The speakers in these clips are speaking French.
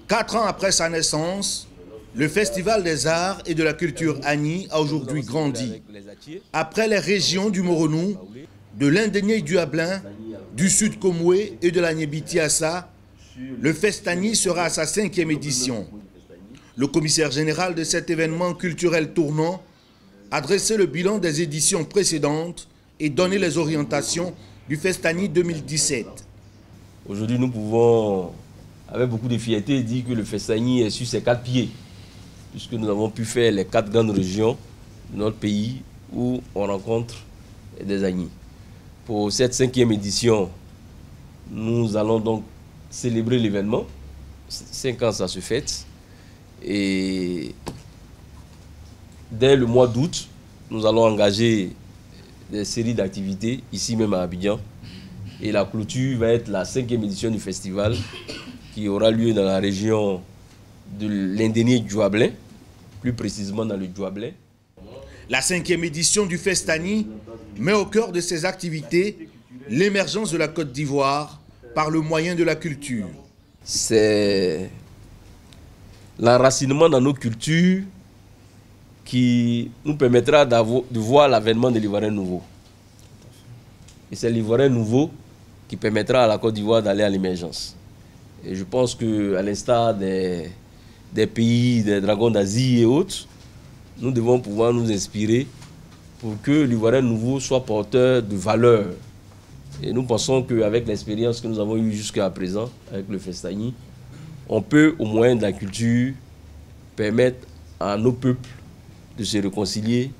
4 ans après sa naissance, le Festival des Arts et de la Culture Agny a aujourd'hui grandi. Après les régions du Moronou, de l'Indénié-Duablin, du Sud Komoué et de la Niébiti-Assa, le Festagny sera à sa 5e édition. Le commissaire général de cet événement culturel tournant a dressé le bilan des éditions précédentes et donné les orientations du Festagny 2017. Aujourd'hui, nous pouvons, avec beaucoup de fierté, dire que le Festagny est sur ses 4 pieds, puisque nous avons pu faire les 4 grandes régions de notre pays où on rencontre des Agny. Pour cette 5e édition, nous allons donc célébrer l'événement. 5 ans, ça se fête. Et dès le mois d'août, nous allons engager des séries d'activités, ici même à Abidjan. Et la clôture va être la 5e édition du festival qui aura lieu dans la région de l'Indénié-Duablin, plus précisément dans le Duablin. La 5e édition du Festagny met au cœur de ses activités l'émergence de la Côte d'Ivoire par le moyen de la culture. C'est l'enracinement dans nos cultures qui nous permettra de voir l'avènement de l'Ivoirien nouveau. Et c'est l'Ivoirien nouveau qui permettra à la Côte d'Ivoire d'aller à l'émergence. Et je pense qu'à l'instar des pays, des dragons d'Asie et autres, nous devons pouvoir nous inspirer pour que l'Ivoirien nouveau soit porteur de valeurs. Et nous pensons qu'avec l'expérience que nous avons eue jusqu'à présent, avec le Festagny, on peut, au moyen de la culture, permettre à nos peuples de se réconcilier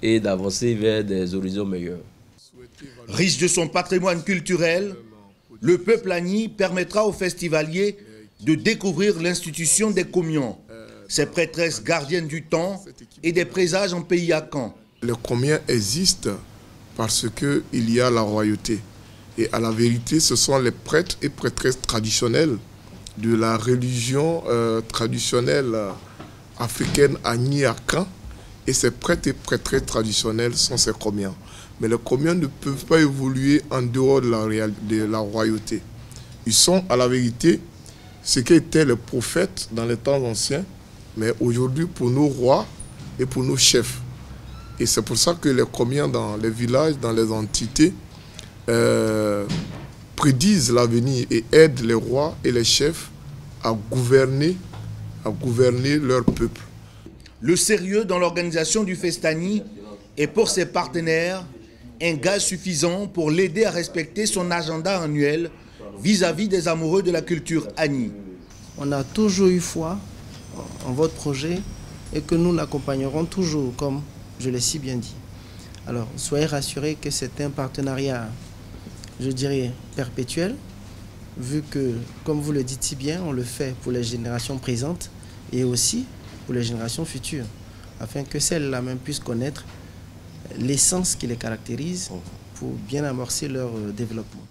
et d'avancer vers des horizons meilleurs. Riche de son patrimoine culturel, le peuple Agny permettra aux festivaliers de découvrir l'institution des Komians, ces prêtresses gardiennes du temps et des présages en pays akan. Les Komians existent parce qu'il y a la royauté. Et à la vérité, ce sont les prêtres et prêtresses traditionnels de la religion traditionnelle africaine Agny-Akan. Et ces prêtres et prêtresses traditionnels sont ces Komians. Mais les Komians ne peuvent pas évoluer en dehors de la royauté. Ils sont à la vérité ce qu'étaient les prophètes dans les temps anciens, mais aujourd'hui pour nos rois et pour nos chefs. Et c'est pour ça que les Komians dans les villages, dans les entités, prédisent l'avenir et aident les rois et les chefs à gouverner leur peuple. Le sérieux dans l'organisation du Festagny est pour ses partenaires un gage suffisant pour l'aider à respecter son agenda annuel vis-à-vis des amoureux de la culture Agny. On a toujours eu foi en votre projet et que nous l'accompagnerons toujours, comme je l'ai si bien dit. Alors, soyez rassurés que c'est un partenariat, je dirais, perpétuel, vu que, comme vous le dites si bien, on le fait pour les générations présentes et aussi pour les générations futures, afin que celles-là même puissent connaître l'essence qui les caractérise pour bien amorcer leur développement.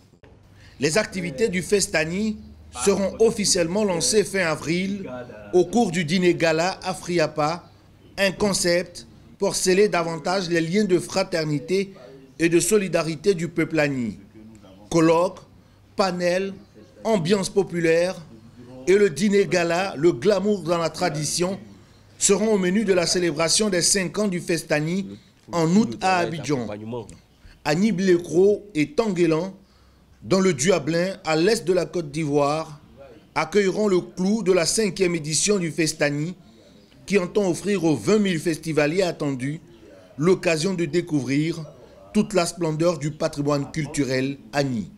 Les activités du Festagny seront officiellement lancées fin avril au cours du dîner gala Afriapa, un concept pour sceller davantage les liens de fraternité et de solidarité du peuple Agny. Colloques, panels, ambiance populaire et le dîner gala, le glamour dans la tradition, seront au menu de la célébration des 5 ans du Festagny en août à Abidjan. Agny Blécro et Tanguélan, dans le Duablin, à l'est de la Côte d'Ivoire, accueilleront le clou de la 5e édition du Festagny qui entend offrir aux 20 000 festivaliers attendus l'occasion de découvrir toute la splendeur du patrimoine culturel Agny.